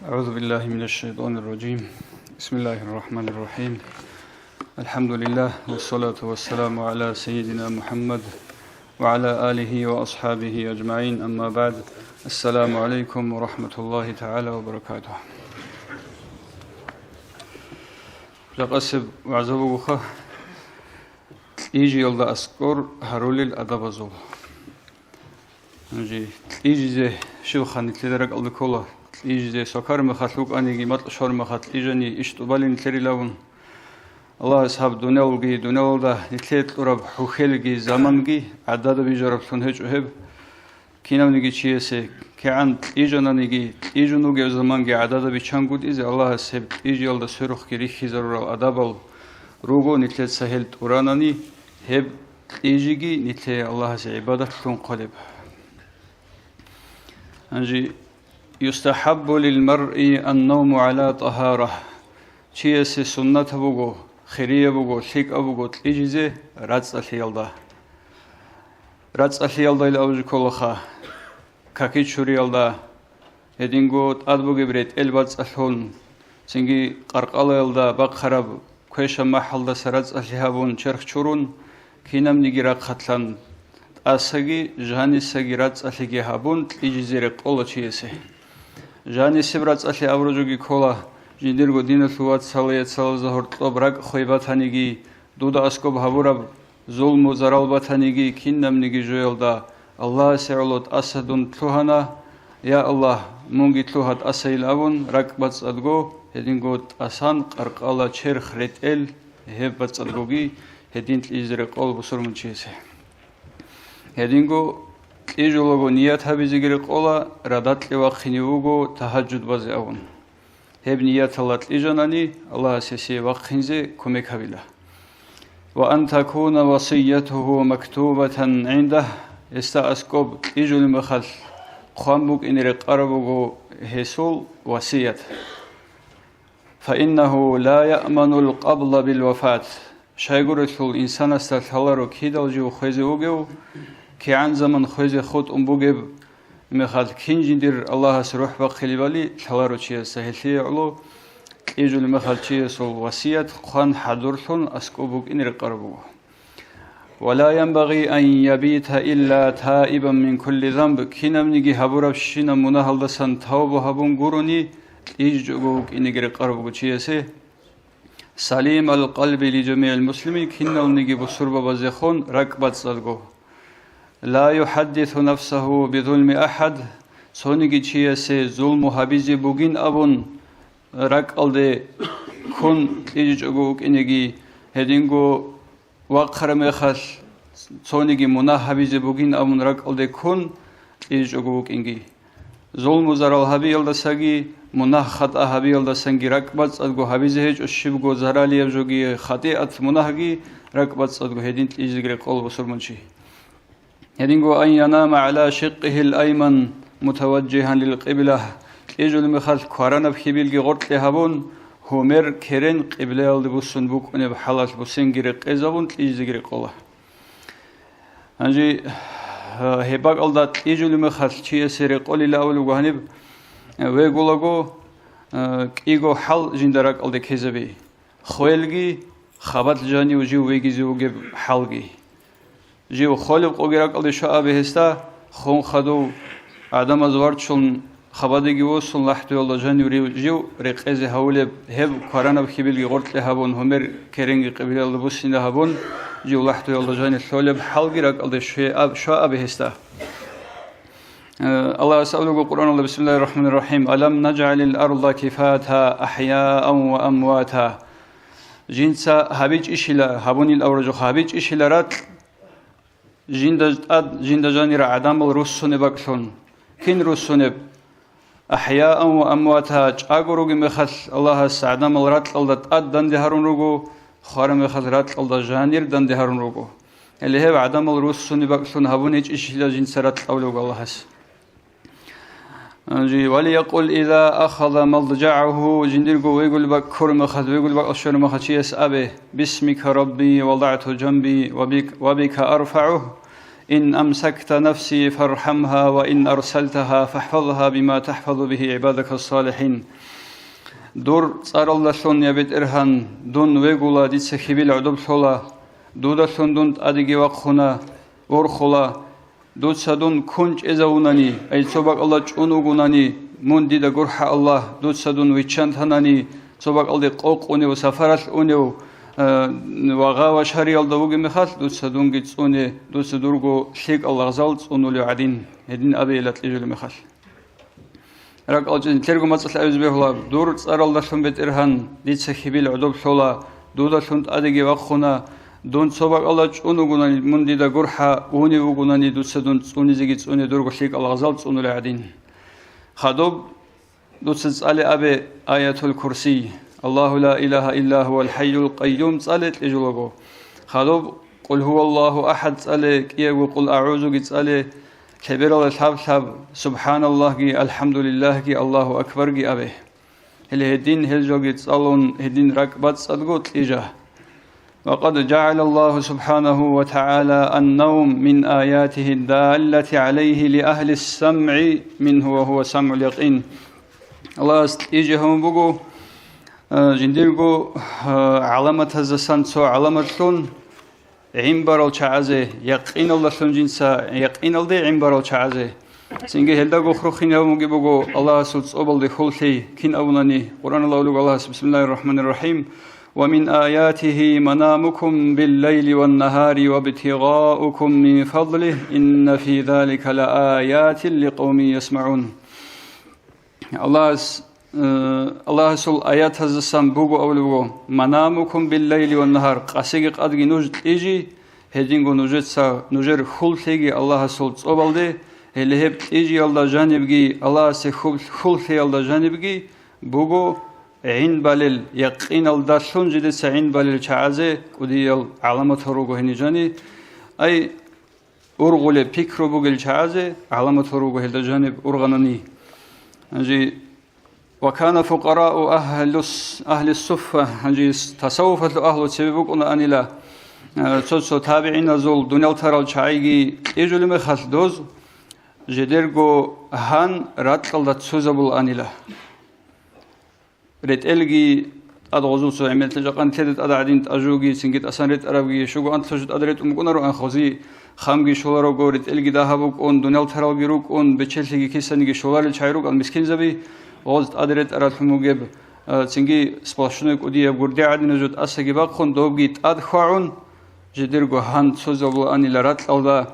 أعوذ بالله من الشيطان الرجيم. بسم الله الرحمن الرحيم. الحمد لله والصلاة والسلام على سيدنا محمد وعلى آله وأصحابه أجمعين. أما بعد، السلام عليكم ورحمة الله تعالى وبركاته. رقصب وعزبوخة يجي يلدا أسكور هرولي الأدبازول. يجي زي شو خانت لدرك الكولا. يجي سكر مخلوق أنيجي مطل شور مخل يجني إشتبالين تري لون الله أصحاب دنيا ده نتلت رب حخلجي زمانجي عدد بيجرب سنهج وهب كينام نيجي شيء كأن يجنا نيجي يجنو زمانجي عدد بيشانجود إذا الله أصحاب يجي يلدا سرخ كريخ زرر أدبال روجو نتلت سهل توراناني هب يجي نتلت الله أصحاب عبادة لون قلب أنجي يستحب للمرء النوم على طهارة شيء سنة بوجو خيرية بوجو شيك أبوجو تيجي رأس الخيالدا إلى أوج كلها كاكيد شوريالدا هدينغو أدبوجي بريت إلبات ألون سنجي قرقالة يالدا بقرب كويش محلدا سرز الهابون شرخ شورون كينام نيجيرا خطلان أساجي جهاني سجيرات ألهي هابون تيجي زيرق أول شيء جاني سبرات أشي أبرجوجي كولا جنديرغو دينا ثوات سالية سال زهور طبرق خيبات هنيجي دودا أسكوب هبورب ظلم وزرالبات هنيجي كينم نيجي جويلدا الله سعلوت أسدون تلوهنا يا الله مونجي تلوهات أسيل أبون ركبات أدغو هدينغو أسان قرق الله شرخ ريتل هبات أدغوغي هدين تليزرق أول بصور من شيسه هدينغو إيجولوغو نيات هابيزيغير قولا رادات لواقخينيوغو تهجد بازي أون هب نيات الله تليجاناني الله سيسي واقخينزي كوميك هابيلا وأن تكون وصيته مكتوبة عنده استأسكوب إيجول مخل قامبوك إنير قربوغو هيسول وصية فإنه لا يأمن القبل بالوفاة شايغورتل إنسان استثالارو كيدالجيو خيزيوغيو كأن زمن خويز خود بوجب مخال كينجندير الله سروح بقليبالي ثلاروشيا سهلتي علو يجول مخال شيء سو وصية خان حضرتون أسكوبك إن رقربوه ولا ينبغي أن يبيت إلا تائبا من كل ذنب كينام نيجي هبورب شينا مناهل دسان توبه هبون غوروني يجوك إن رقربوه شيء سليم القلب لجميع المسلمين كينام نيجي بسرب بزخون ركبت صدقه لا يحدث نفسه بظلم أحد سونيجي تشيسي ظلم حبيزي بوغين أبون رك ألدي كون إيجوغوك إنيجي هدينغو وقر مخل سونيجي منا حبيزي بوغين أبون رك ألدي كون إيجوغوك إنجي ظلم زرال حبي يلدساگي منا خطأ حبي يلدسانگي ركبت أدغو حبيزي هج أشيبغو زرالي يبجوغي خطيئت مناهگي ركبت أدغو هدين تليجيغري قلب سرمنشي هدينغو أن ينام على شقه الأيمن متوجها للقبلة إجل مخال كورانا بخيبيلغي غرط لهابون همر كرين قبلة الدبوسن بوك ونب حلال بوسنگير قيزابون تليجيغري قولا أنجي هباق الدات إجل مخال چيه سيري قولي لأولو غانب ويقولغو كيغو حل جندراك الدي كيزابي خويلغي خبات جاني وجيو ويگيزي وغيب حلغي جيو خالق أجرك الله شاء بهستا خون خدو عدم أزوارتشون خبادي وصل لحتو الله جاني وريو رقز هولب هب قرانا بخيبيل غرت لهابون همر كرنج قبيل الله بوسين لهابون جيو لحتو الله جاني خالب حلقرك الله شاء بهستا الله أسأله القرآن الله بسم الله الرحمن الرحيم ألم نجعل الأرض كفاتا أحياء وأمواتا جنسا هابيج إشلا هابوني الأورجو هابيج إشلا رات جند جانير عدم الرسول بكثون كين رسول أحياء وأمواتها أجروج مخل الله سعدم الرات الله أدن دهرون رجو خارم مخل رات الله جانير دن دهرون رجو اللي هو عدم الرسول بكثون هبونيج إيش لا جنس رات أولوج الله هس وليقول إذا أخذ مضجعه جنديرجو ويقول بكر مخذ ويقول بأشر مخشيس أبي باسمك ربي وضعت جنبي وبك أرفعه إن أمسكت نفسي فارحمها وإن أرسلتها فاحفظها بما تحفظ به عبادك الصالحين. دور صار الله شون يبت إرهان دون ويقولا دي سخبيل عدب شولا دودا شون دون أدقي وقخنا ورخولا دود سدون كنج إزاوناني أي صباق الله جونوغوناني من ديدا قرح الله دود سدون ويچان تناني صباق الله قوق أوني وسفرات أوني وغاوة شهري الله وقي مخال دود سدون قيت أوني دود سدورغو شيك الله غزالت أونو لعدين هدين أبي إلات إجل مخال راك أجن ترجو مصلح أوزبه الله دور صار الله شون بيت إرهان ديت سخبيل عدب شولا دودا شون أدقي وقخنا دون صباق الله جونوغوناني من ديدا قرح أوني وغوناني دود سدون أوني زيجيت أوني دورغو شيك الله غزالت أونو لعدين خدوب دود سأل أبي آية الكرسي الله لا إله إلا هو الحي القيوم صالت إجلوغو خدوب قل هو الله أحد صالك يقول قل أعوذ صالك كبير الله الحب سبحان الله الحمد لله الله أكبر أبي هل هدين هل جوجت صالون هدين ركبت صدقت إجاه وقد جعل الله سبحانه وتعالى النوم من آياته الدالة عليه لأهل السمع منه وهو سمع اليقين الله إجاهم بقو جنديرقو علامة الزسان سو علامة لون عمبر الشعازة يقين الله سون جنسا يقين الله عمبر الشعازة سنجي هلدا غخرخين يوم جبقو الله سلطس أبل دخولتي كين أبناني قرآن الله لغ الله بسم الله الرحمن الرحيم ومن آياته منامكم بالليل والنهار وابتغاؤكم من فضله إن في ذلك لآيات لقوم يسمعون الله سل آيات هزسان بوغو أولوغو منامكم بالليل والنهار قاسيق أدغي نوجد إيجي هدينغو نوجر خلتيجي الله سل تصوبالدي هلهب إيجي الله جانبغي الله سي خلتي الله جانبغي بوغو عين بالل يقين الداشون جدي سعين بالل شعازه كوديال علامة هروغو هني جاني أي أرغول بيكرو بوغل شعازه علامة هروغو هلدا جانب أرغناني هنجي وكان فقراء أهل الصفة هنجي تصوفة أهل سببوك أنا لا سوسو تابعين زول دنيال ترال شعيجي إجول مخال دوز جديرغو هان راتل دا تسوزبول أنيلا ريت إلجي أدغزو سو عملت لجقان تدت أدعدين أجوجي سنجت أسانرت أرابجي شوجو أنت سجد أدريت أمكنارو أن خوزي خامجي شولارو جورت إلجي دهابوك أون دنيال ترال جروك أون بتشلسي كيسانجي شولار الشايروك المسكين زبي غزت أدريت أرات مجيب سنجي سباشنوك أودي أبغردي عدين وجود أسجي باقون دوبجيت أدخاعون جديرجو هان تسوزبول أنيلا راتل أولا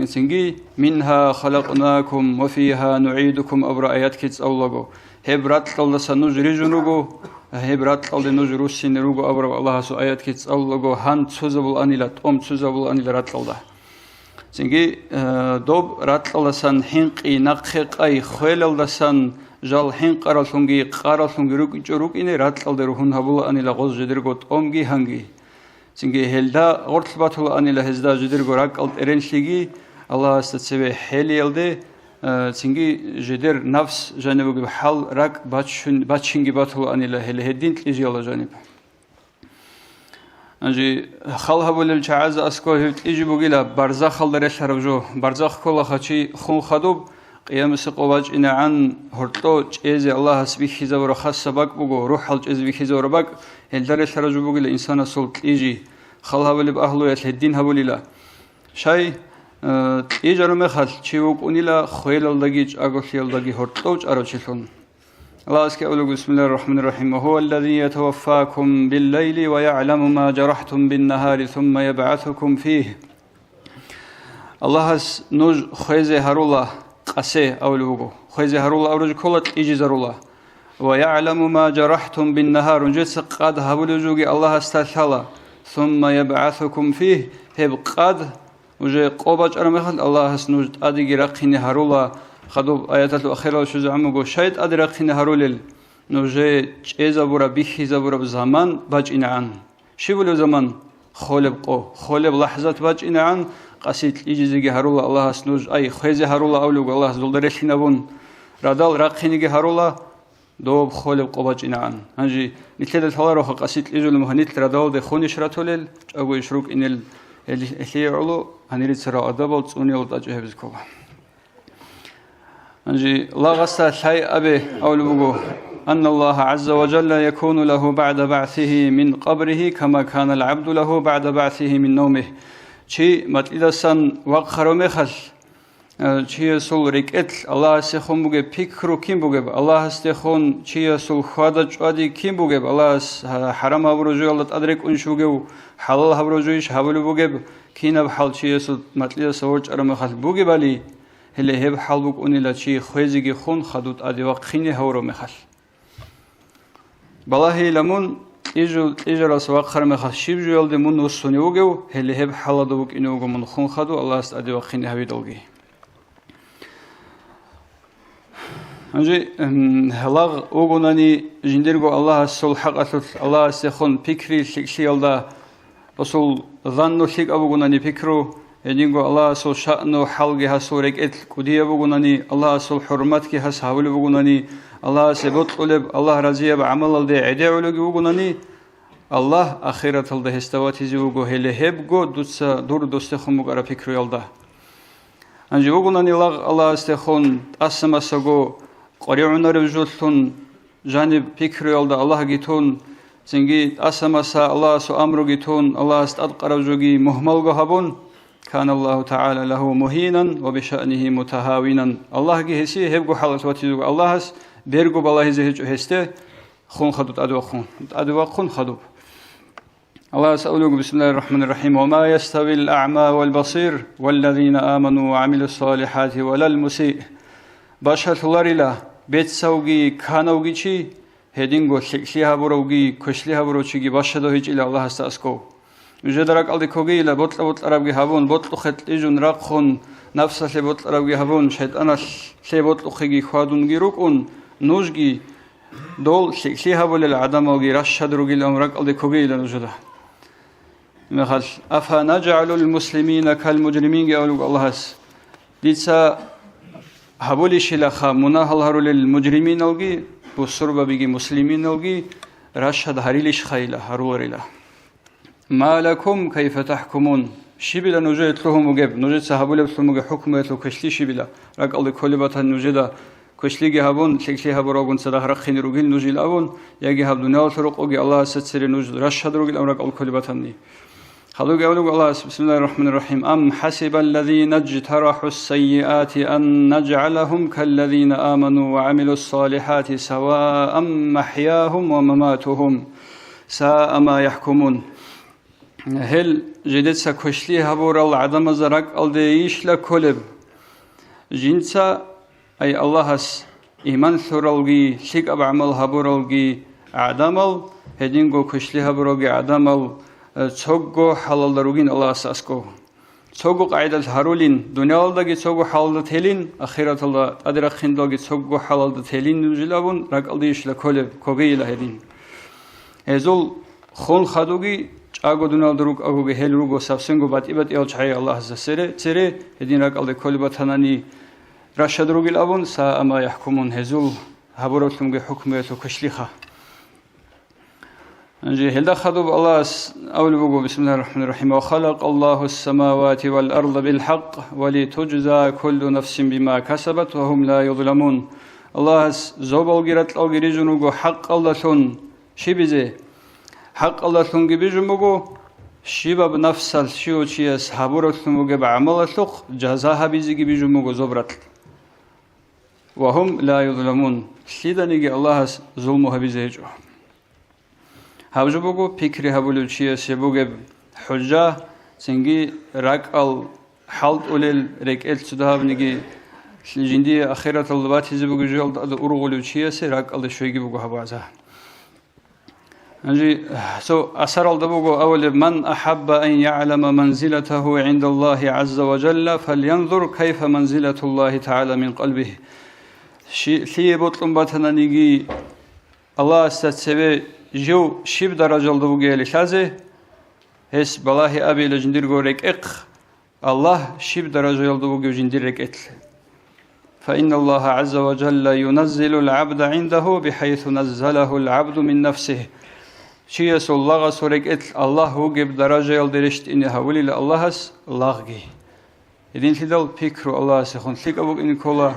سنجي منها خلقناكم وفيها نعيدكم أبرا آيات كيتس أولغو هبرات الله سنجري جنوغو هبرات الله نجروس سنروغو أبرا الله سو آيات كيتس أولغو هان تسوزبول أنيلا توم تسوزبول أنيلا رات الله سنجي دوب رات الله سن حنقي نقخق أي خيل الله سن جال حنق قرالونغي قرالونغي روك إني رات الله روحون هبول أنيلا غوز جدرغو تومغي هنغي سنجي هلدا غرتبات الله أنيلا هزدا جدرغو راك ألت إرنشليغي الله استتسبه حيلي يلدي سنجي جدر نفس جانبه بحال راك باتشنجي باتول أنيلا هل هدين تليجي الله جانب أنجي خالها بولل شعاز أسكو هفت إيجي بوغيلا برزاخ الله رشاربجو برزاخ كل خاتشي خون خدوب قيام سقواج إن عن هرتو جيزي الله سبيخ زور خاص باك بوغو روح الجيز بيخ زور باك هل در رشاربجو بوغيلا إنسان سلط إيجي خالها بولل بأهلو يتهدين هبوليلا شاي إيجارو مخال شيوك أنيلا خيل الدقيج أغوثي الدقي هرتوج أروشيلون الله أسكي أولو بسم الله الرحمن الرحيم وهو الذي يتوفاكم بالليل ويعلم ما جرحتم بالنهار ثم يبعثكم فيه الله نوج خيزي هرولا قسي أولوغو خيزي هرولا أوروج كولت إيجي زرولا ويعلم ما جرحتم بالنهار ونجد قد هبولوجوغي الله استثلا ثم يبعثكم فيه هب قد وجه قوباج أرمخل الله سنوجد أدي رقيني هرولا خدوب آيات الأخيرة شو عمو شايد أدي رقيني هرولل نوجه جيزا برا بيخي زبرا بزمان باج إنعان شبلو زمان خولب لحظات باج إنعان قصيد إجزيجي هرولا الله سنوج أي خيزي هرولا أولوغ الله زلدرشي نبون رادال رقيني هرولا دوب خولب قوباج إنعان هنجي نتلد الحلال روخ قصيد إجو المهنيت رادال دي خوني شراتولل أقو يشروك إن إليعلو هنريد سراء دبل تونيل تجهبز كوبا أنجي الله غسا شيء أبي أول بقول أن الله عز وجل يكون له بعد بعثه من قبره كما كان العبد له بعد بعثه من نومه شيء متلسان وقخر مخل شيء سول ركعت الله سيخون بوجب فكرو كيم بوجب الله سيخون شيء سول خادج أدي كيم بوجب الله حرام هبروجو الله أدرك أنشوجو حلال هبروجويش هبلو بوجب كينا بحال شيء سول متلس ورج أرمخل بوجب علي هل هب حال بوج أني لا شيء خويزي خون خدود أدي وقخيني هورو مخل بالله لمن إجراس وقخر مخل شيب جو يلد من وصوني وجو هل هب حال دوك إنه من خون خدو الله است أدي وقخيني هبي دلقي أنجي هلاغ أوغوناني جندرغو الله سول حقاتل الله سيخون فكري شيالدا بسول ظنو شيك أبوغوناني فكرو يدينغو الله سول شأنو حلقي هسوريك إتل كودي أبوغوناني الله سول حرماتك هس هاول أبوغوناني الله سيبطلب الله رضي بعمل الدي عدي علوغي أبوغوناني الله أخيرة الده استواتي زيوغو هلي هبغو دور دوستخون مغارا فكرو يالدا أنجي أوغوناني الله استخون أسمسغو قريعنا رجلتون جانب فكر يالدا الله جيتون زنجي أسمسا الله سو أمر جيتون الله استأدقر جوجي مهمل جهبون كان الله تعالى له مهينا وبشأنه متهاونا الله جهسي هبجو حالة واتيزو الله هس بيرجو بالله زهج هسته خون خدود أدوا خون خدوب الله سألوك بسم الله الرحمن الرحيم وما يستوي الأعمى والبصير والذين آمنوا وعملوا الصالحات ولا المسيء باشر الله بيت سوغي كانوغي چي هدينغو شليها بروغي كشليها بروچيغي باشدو هيج إلى الله استأسكو وجدرك ألدي كوغي إلى بطل عربي هابون بطل خط إجون راقخون نفسه لبطل عربي هابون شيطانا لبطل خيغي خوادون جيروكون نوجي دول شليها بالعدم وغي رشدروغي الأمرك ألدي كوغي إلى نجده مثل أفنجعل المسلمين كالمجرمين قالوا الله ديتسا هبولي شلخا مناهل هرول المجرمين الغي بسربا بيجي مسلمين الغي رشد هريلش خيلا هروريلا ما لكم كيف تحكمون شبلا نجيت لهم وجب نجيت سهبول بسلمو حكمه لو كشلي شبلا رق الله كلبتا نجدا كشلي هبون شكلي هبروغون صدق رخين روغيل نجيل ابون يجي هب دنيا ترق اوغي الله ستسري نجد رشد روغيل امرك الله كلبتني خلوك أولوك الله بسم الله الرحمن الرحيم أم حسب الذين اجترحوا السيئات أن نجعلهم كالذين آمنوا وعملوا الصالحات سواء محياهم ومماتهم ساء ما يحكمون هل جدت سكشلي هبور العدم زرق الديش لكلب جنسا أي الله إيمان ثرالغي شك أبعمل هبورالغي عدمل هدينغو كشلي هبورالغي عدمل تسوغو حلال دروغين الله أساسكو تسوغو قاعدة هارولين دنيا الدغي تسوغو حلال تهلين آخرة الله أدرخين دغي تسوغو حلال تهلين نجلابون رقل ديش لكولب كوغي لهدين هزول خون خدوغي چاغو دنيا دروغ أغوغي هل روغو سفسنغو بات إبت إل چاي الله زسره تسره هدين رقل دي كولب تناني رشد روغي لابون ساء ما يحكمون هزول هبروتلمغي حكميتو كشليخا أنجي هل خذوا الله أول بقول بسم الله الرحمن الرحيم وخلق الله السماوات والأرض بالحق ولتجزى كل نفس بما كسبت وهم لا يظلمون الله زوبل جرت أو جريجنوجو حق الله ثون شبيزه حق الله ثون جبيجموجو شباب نفس الشيء شيء حبورت ثموجو بعمل ثق جزاها بيزي جبيجموجو زبرت وهم لا يظلمون شيدا نيجي الله ظلمه بيزيجو هاوجبوغو فكري هابولوچيه سيبوغب حجة سنجي راقال حالت اولل ركعت سدابنيگي جندي اخرت البات زبوغو جولد اورغولوچيه سي راقال شويگي بوغو هبازا انجي سو اثر الدبوغو اول من احب ان يعلم منزلته عند الله عز وجل فلينظر كيف منزلة الله تعالى من قلبه شي بوطلم باتنانيگي الله استتسبه جو شيب درجة الدوغيل شازه هس بالله أبي لجندير غورك الله شيب درجة الدوغيل جنديرك فإن الله عز وجل ينزل العبد عنده بحيث نزله العبد من نفسه شيء الله سورك الله هو جب درجة يلدرشت إنه هولي الله هس لاغي يدين تدل فكر الله سخون ثق أبوك إن كلا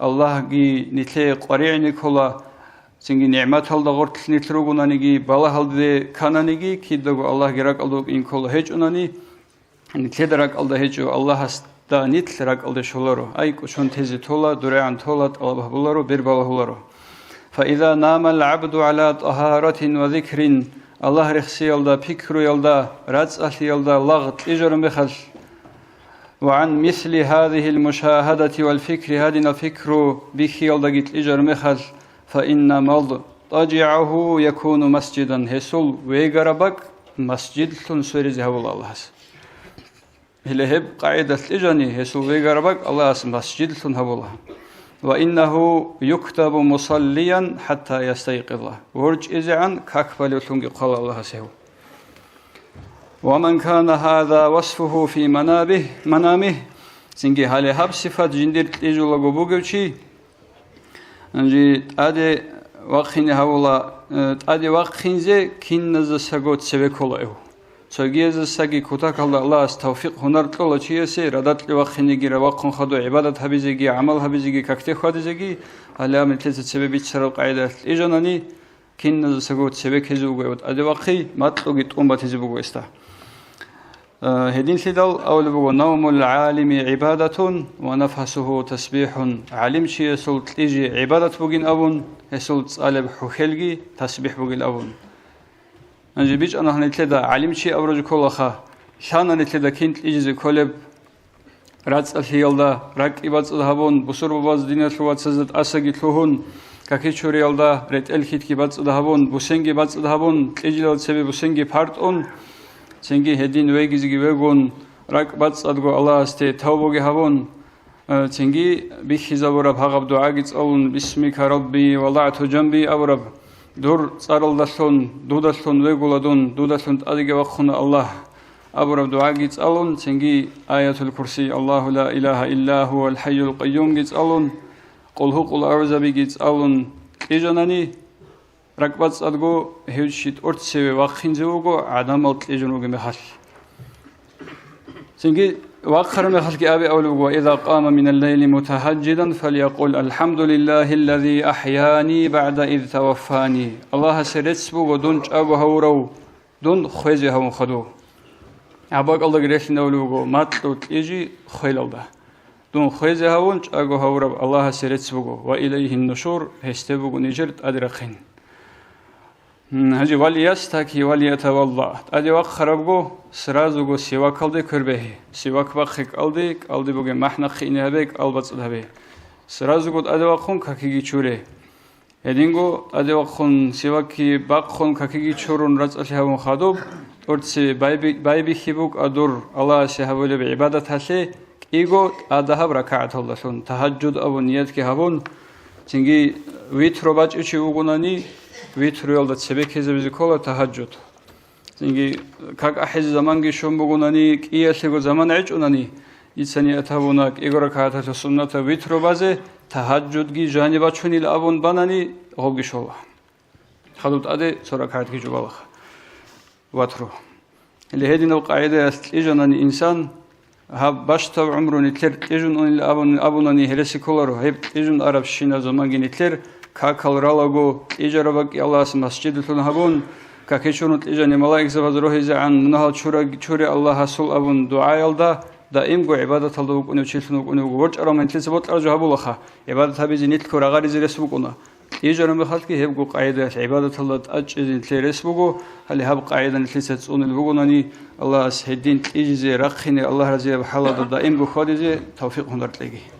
الله جي نتلي قريع نكلا سنجي نعمت هل دغرت نتلوغنا نجي بالا هل ده كان نجي كيدغو الله جرك ألدوك إن كلا هج أناني نتلي درك ألده هج الله هست دا نتل رك ألده شلورو أي كشون تزي تولا دريان تولا الله بولارو برباله هولارو فإذا نام العبد على طهارة وذكر الله رخصي يلدا فكر يلدا رزق يلدا لغت إجر بخل وعن مثل هذه المشاهدة والفكر هذه الفكر بك يلدا جت إجر مخل فإن مضطجعه يكون مسجدا هسول ويقربك مسجد سوري الله هل هب قاعدة إجاني هسول ويقربك الله مسجد الله وإنه يكتب مصليا حتى يستيقظ ورج إزعان كاكبل يتلنق قال الله سهو ومن كان هذا وصفه في منامه سنجي هالي هب صفات جندر تيجو لغو بوغوشي انجي تادي وقخيني هولا تادي وقخينزي كين نزا ساقوت سبكولا اهو سوگیز سگی کوتاه کل الله است توفیق هنر طول چیزی ردات لوقتی گیره وقت خدو عبادت حبیزگی عمل حبیزگی کاکتی خودزگی حالا مثل سبب چرا قاعده ایجانانی کین نز سگوت سبب کزوگه ود ادی وقتی مطلوبی تومبات زبوگه است هدین سیدال اول بگو نوم العالم عبادة ونفسه تسبيح عالم چیه سلط ایجی عبادت بگین ابون سلط علب حخلگی تسبیح بگیل ابون أنجي بيج أنا هنتلدا علم شيء أبرج كلها شان هنتلدا كنت إجازة كلب رأس الهيلدا رك إبادة ذهبون بصور بباز دينة لوات سزت أساقي تلوهون كاكي شوري يلدا رت الخيت كي بادة ذهبون بوسنجي بادة ذهبون إجلال سبب بوسنجي بارت أون سنجي هدين ويجزي ويجون رك بادة أدعو الله است توبة هبون سنجي بيخيز أبورب هغب دعاء أون بسمك ربي وضعت جنبي أبورب دور صارل دسون دودسون ويقولون دودسون أديك وخنا الله أبرب دعاء جيت ألون سنجي آية الكرسي الله لا إله إلا هو الحي القيوم جيت ألون قل هو قل أعوذ بجيت ألون إجانني ركبت أدعو هيوشيت أرتسي وخين زوجو عدم الإجانو جمحل سنجي وآخر مخلق أبي أولو وإذا قام من الليل متهجدا فليقول الحمد لله الذي أحياني بعد إذ توفاني الله سرتسبو ودونج أبو هورو دون خوزي هم خدو عباك الله قريشن أولو ماتلو تيجي خيل الله دون خوزي هونج أبو هورو الله سرتسبو وإليه النشور هستبو نجرت أدرقين هجي وليستكي وليتولى أدي وقت خرابو سرازوغو سواك ألدي كربه سواك بخيك ألدي بوغي محنا خيني هبك ألبت هبه سرازوغو أدي وقتون كاكيجي چوره هدينغو أدي وقتون سواكي باقون كاكيجي چورون رزقلي هون خادوب أرتسي بايبي خيبوك أدور الله سيهولي بعبادت هسي إيغو أدهب ركعت الله سون تهجد أبو نيات كي هبون تنجي ويترو باج إيشي وغناني ويتر يلدا سبك هزبزي كولا تهجد زنجي كاك أحز زمانجي شون بغناني كياسيغو زمان عج أناني إنساني أتهبوناك إغرا كاتة سنة ويتر بازي تهجد جي جانبا چوني لأبون باناني غوغي شولا خدوت أدي سورا كاتكي جوالخ واترو اللي هيدين القاعدة إجاناني إنسان هاب باشتا عمرو نتلر إجن أبوناني هرسي كولارو هيب إجن عرب شينا زمانجي نتلر كاكال رالغو إجاربك الله مسجد الهبون كاكيشونت إجاني ملاك زباد روحي عن منهال شوري الله سول أبون دعاء يلدا دائم جو عبادة الله ونو تشيلنو ونو ورج أرام أنت سبوت أرجو هبولخا عبادة هبيزي نتلكو رغاري زي رسبوكونا إجارم بخلقي هبقو قاعدة عبادة الله أجزي نتلي رسبوكو هل هب قاعدة نتلي ستسون البوكوناني الله سهدين إجزي رخيني الله رزي بحالة دائم جو خادزي توفيق هندرت لغي